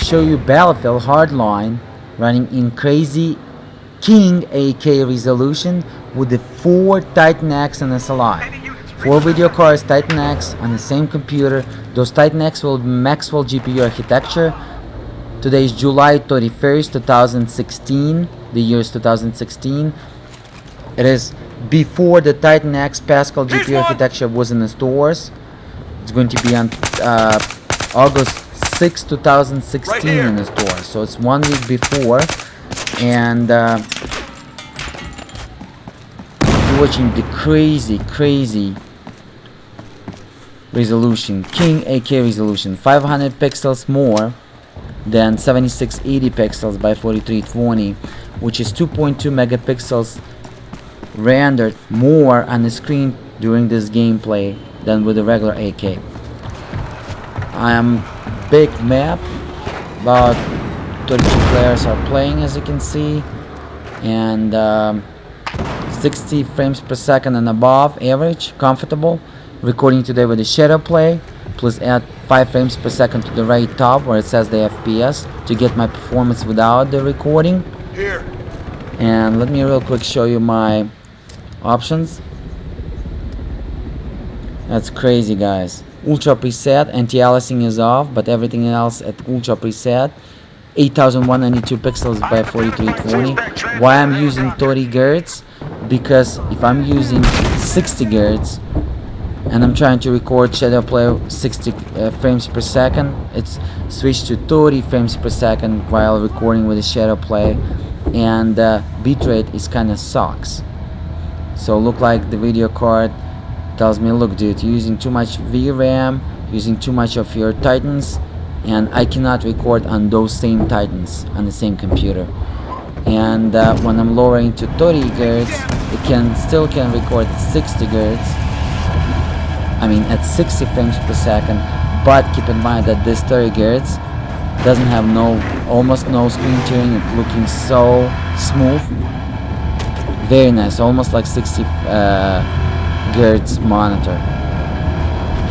show you Battlefield Hardline running in crazy King AK resolution with the 4 Titan X and SLI. 4 video cards, Titan X on the same computer. Those Titan X will be Maxwell GPU architecture. Today is July 31st, 2016. The year is 2016. It is before the Titan X Pascal GPU architecture was in the stores. It's going to be on August 6, 2016 in the store. So it's 1 week before. And you're watching the crazy resolution, King AK resolution, 500 pixels more than 7680 pixels by 4320, which is 2.2 megapixels rendered more on the screen during this gameplay than with the regular AK. I am big map, about 32 players are playing, as you can see, and 60 frames per second and above average, comfortable. Recording today with the shadow play. Please add 5 frames per second to the right top where it says the FPS to get my performance without the recording. Here. And let me real quick show you my options. That's crazy, guys. Ultra preset, anti-aliasing is off, but everything else at ultra preset. 8192 pixels by 4320. Why I'm using 30 Hz? Because if I'm using 60 Hz and I'm trying to record shadow play 60 frames per second, it's switched to 30 frames per second while recording with the shadow play, and bitrate is kind of sucks. So look like the video card tells me, look dude, you're using too much VRAM, using too much of your Titans, and I cannot record on those same Titans on the same computer. And when I'm lowering to 30 Hz, it still can record 60 Hz. I mean at 60 frames per second, but keep in mind that this 30 Hz doesn't have almost no screen tearing. It's looking so smooth, very nice, almost like 60 Hz monitor,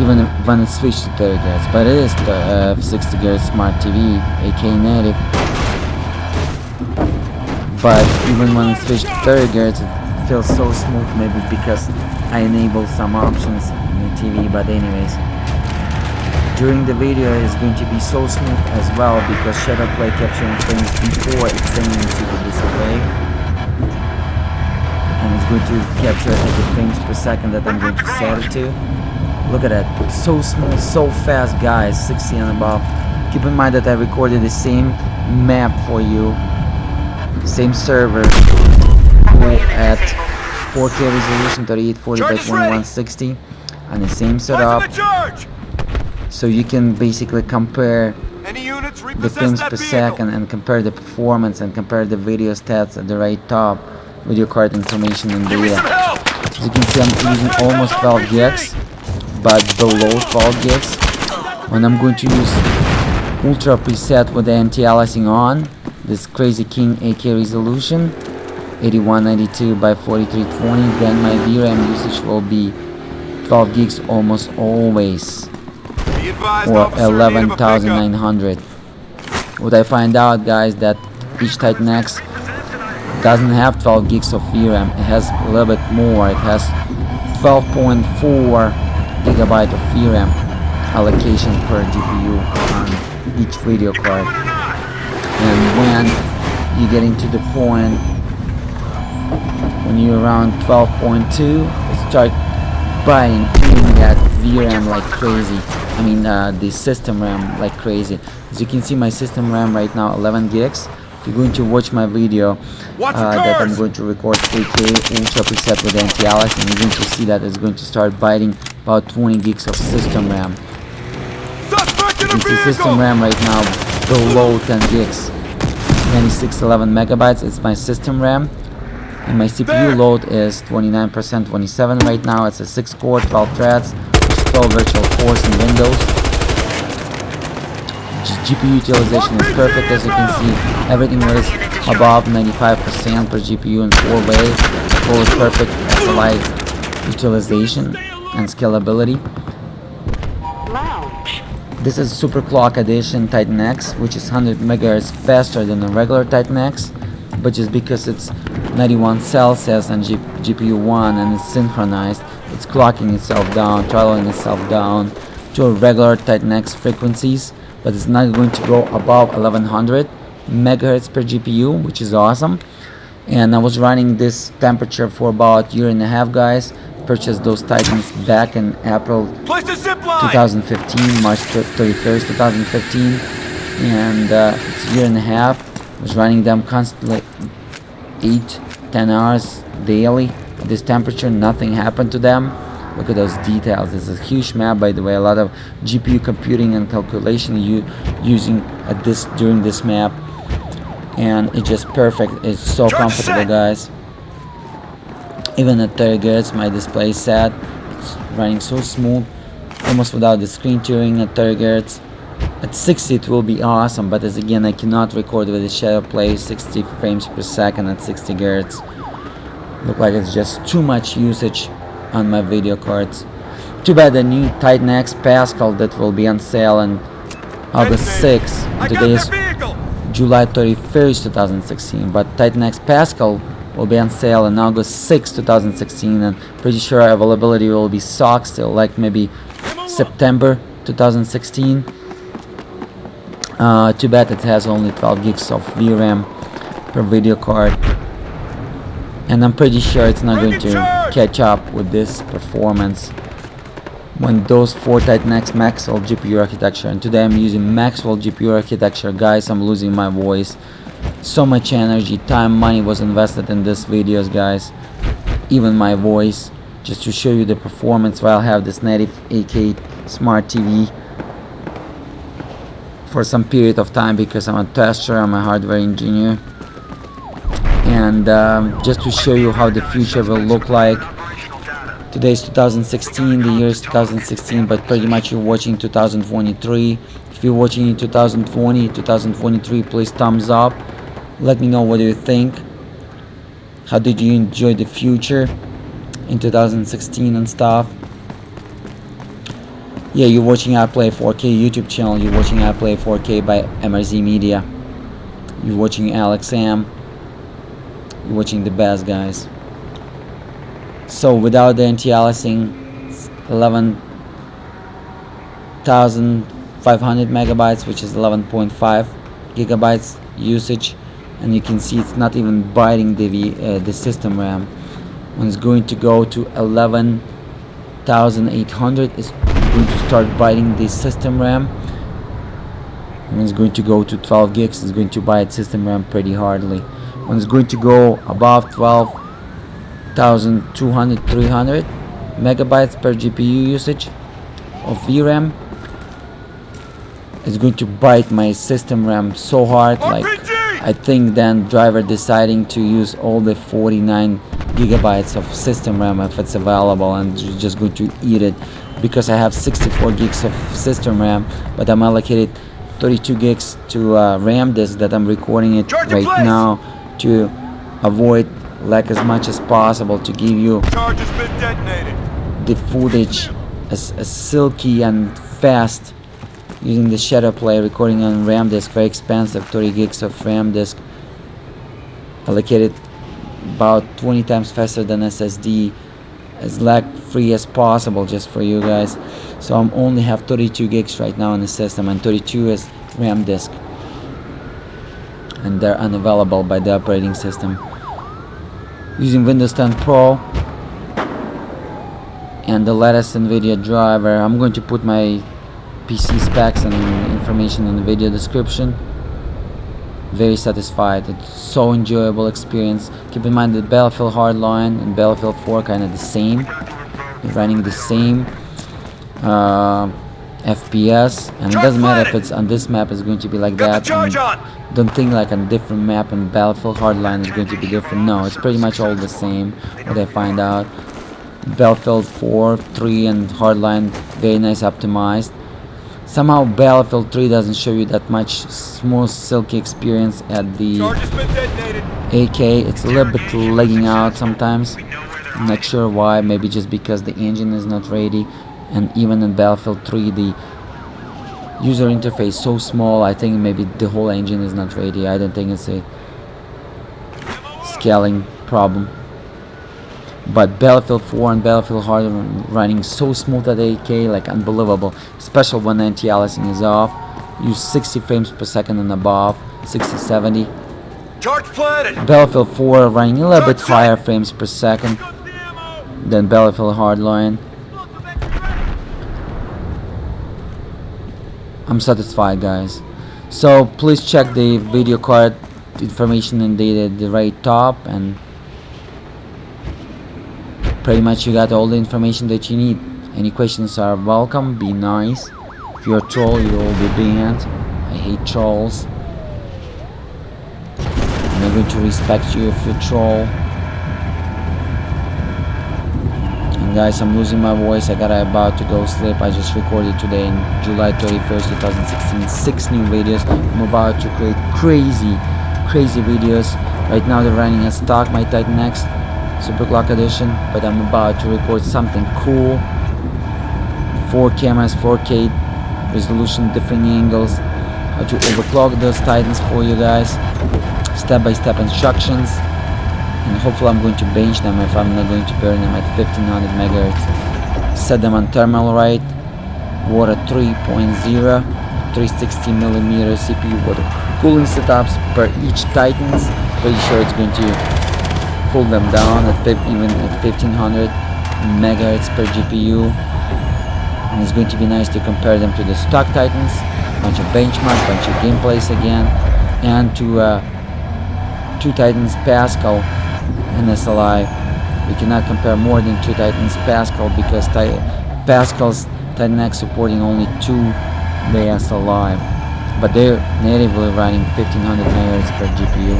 even when it's switched to 30 Hz. But it is 60 Hz smart TV, AK native. But even when it's switched to 30 Hz, it feels so smooth, maybe because I enable some options in the TV. But anyways, during the video it's going to be so smooth as well because shadow play capturing frames before it's sending to the display, and it's going to capture at the frames per second that I'm going to set it to. Look at that, so smooth, so fast, guys. 60 and above. Keep in mind that I recorded the same map for you, same server, at 4K resolution, 3840 by 2160, and the same setup, so you can basically compare the frames per second and compare the performance and compare the video stats at the right top with your card information and data. As you can see, I'm using almost 12 gigs, but below 12 gigs. When I'm going to use ultra preset with the anti-aliasing on, this crazy King AK resolution, 8192 by 4320, then my VRAM usage will be 12 gigs almost always, or 11,900. What I find out, guys, that each Titan X doesn't have 12 gigs of VRAM. It has a little bit more. It has 12.4 gigabyte of VRAM allocation per GPU on each video card. And when you get into the point when you're around 12.2, start buying that VRAM like crazy. I mean the system RAM like crazy. As you can see, my system RAM right now 11 gigs. If you're going to watch my video that I'm going to record 3K ultra preset with anti-aliasing, you're going to see that it's going to start biting about 20 gigs of system RAM. You can see system RAM right now below 10 gigs, 9611 megabytes. It's my system RAM, and my CPU load is 29%, 27 right now. It's a 6-core, 12 threads, 12 virtual cores in Windows. GPU utilization is perfect, as you can see. Everything was above 95% per GPU in 4-way. Full perfect SLI utilization and scalability. This is Super Clock Edition Titan X, which is 100 MHz faster than a regular Titan X, but just because it's 91 Celsius and GPU 1 and it's synchronized, it's clocking itself down, throttling itself down to a regular Titan X frequencies, but it's not going to go above 1100 MHz per GPU, which is awesome. And I was running this temperature for about a year and a half, guys. Purchased those Titans back in April 2015, March 31st, 2015, and it's a year and a half. I was running them constantly 8-10 hours daily at this temperature. Nothing happened to them. Look at those details. This is a huge map, by the way. A lot of GPU computing and calculation using at this during this map, and it's just perfect. It's so comfortable, guys. Even at 30 Hz, my display is set. It's running so smooth, almost without the screen tearing at 30 Hz. At 60 it will be awesome, but as again, I cannot record with the shadow play 60 frames per second at 60 Hz. Look like it's just too much usage on my video cards. Too bad the new Titan X Pascal that will be on sale on August 6th. Today is July 31st, 2016, but Titan X Pascal will be on sale on August 6, 2016, and pretty sure availability will be stock still, like maybe September 2016. Too bad it has only 12 gigs of VRAM per video card, and I'm pretty sure it's not going to catch up with this performance when those 4 Titan X Maxwell GPU architecture. And today I'm using Maxwell GPU architecture, guys. I'm losing my voice. So much energy, time, money was invested in this videos, guys. Even my voice, just to show you the performance while I have this native 8K smart TV for some period of time, because I'm a tester, I'm a hardware engineer, and just to show you how the future will look like. Today is 2016, the year is 2016, but pretty much you're watching 2023. If you're watching in 2020, 2023, please thumbs up. Let me know what do you think. How did you enjoy the future in 2016 and stuff? Yeah, you're watching I Play 4K YouTube channel. You're watching I Play 4K by MRZ Media. You're watching Alex M. You're watching the best, guys. So without the anti-aliasing, 11,500 megabytes, which is 11.5 gigabytes usage, and you can see it's not even biting the system RAM. When it's going to go to 11,800, it's going to start biting the system RAM. When it's going to go to 12 gigs, it's going to bite system RAM pretty hardly. When it's going to go above 12,200, 300 megabytes per GPU usage of VRAM, it's going to bite my system RAM so hard. Like, I think then driver deciding to use all the 49 gigabytes of system RAM if it's available, and just going to eat it, because I have 64 gigs of system RAM, but I'm allocated 32 gigs to RAM disk that I'm recording it right now to avoid lag as much as possible, to give you the footage as silky and fast using the shadow play, recording on RAM disk. Very expensive, 30 gigs of RAM disk, allocated about 20 times faster than SSD, as lag free as possible just for you guys. So I'm only have 32 gigs right now in the system, and 32 is RAM disk, and they're unavailable by the operating system. Using Windows 10 Pro and the latest Nvidia driver. I'm going to put my PC specs and information in the video description. Very satisfied. It's so enjoyable experience. Keep in mind that Battlefield Hardline and Battlefield 4 kind of the same. You're running the same FPS, and it doesn't matter if it's on this map, it's going to be like that. Don't think like on a different map and Battlefield Hardline is going to be different. No, it's pretty much all the same. What I find out, Battlefield 4, 3 and Hardline, very nice optimized. Somehow Battlefield 3 doesn't show you that much smooth, silky experience at the 8K. It's a little bit lagging out sometimes. I'm not sure why. Maybe just because the engine is not ready. And even in Battlefield 3, the User interface so small. I think maybe the whole engine is not ready. I don't think it's a scaling problem. But Battlefield 4 and Battlefield Hardline running so smooth at 8K, like unbelievable. Especially when anti-aliasing is off. Use 60 frames per second and above, 60, 70. Charge planted. Battlefield 4 running a little bit higher frames per second than Battlefield Hardline. I'm satisfied, guys. So please check the video card information and data at the right top, and pretty much you got all the information that you need. Any questions are welcome. Be nice. If you're a troll, you will be banned. I hate trolls. I'm not going to respect you if you troll. And guys, I'm losing my voice. I got about to go sleep. I just recorded today in July 31st, 2016, 6 new videos. I'm about to create crazy videos. Right now they're running as stock, my Titan X Super Clocked edition, but I'm about to record something cool. 4 cameras, 4K resolution, different angles, how to overclock those Titans for you guys, step-by-step instructions, and hopefully I'm going to bench them if I'm not going to burn them at 1500 megahertz. Set them on thermal rate, water 3.0, 360mm CPU water cooling setups per each Titans. Pretty sure it's going to pull them down at even at 1500 megahertz per GPU. And it's going to be nice to compare them to the stock Titans, bunch of benchmark, bunch of gameplays again, and to 2 Titans Pascal and SLI. We cannot compare more than 2 Titans Pascal because Pascal's Titan X supporting only 2 the SLI, but they're natively running 1500 megahertz per GPU.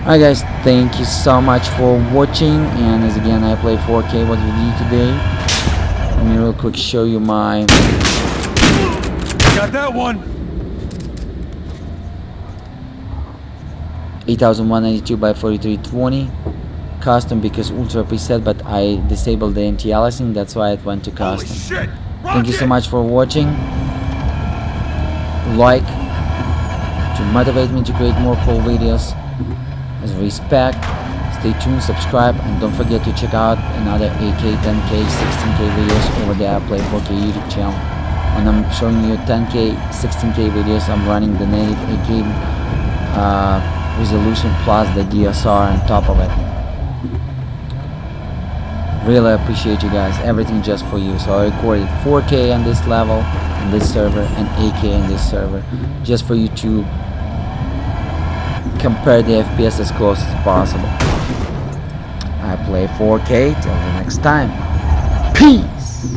Alright guys, thank you so much for watching, and as again I play 4K what we did today. Let me real quick show you my Got that one. 8192 by 4320 custom because ultra preset, but I disabled the anti-aliasing, that's why it went to custom. Holy shit. Thank you so much for watching. Like to motivate me to create more cool videos. As respect, stay tuned, subscribe, and don't forget to check out another 8K, 10K, 16K videos over there. I play 4K YouTube channel. When I'm showing you 10K, 16K videos, I'm running the native 8K resolution plus the DSR on top of it. Really appreciate you guys. Everything just for you. So I recorded 4K on this level, on this server, and 8K on this server, just for you to compare the FPS as close as possible. I play 4K. Till the next time. Peace.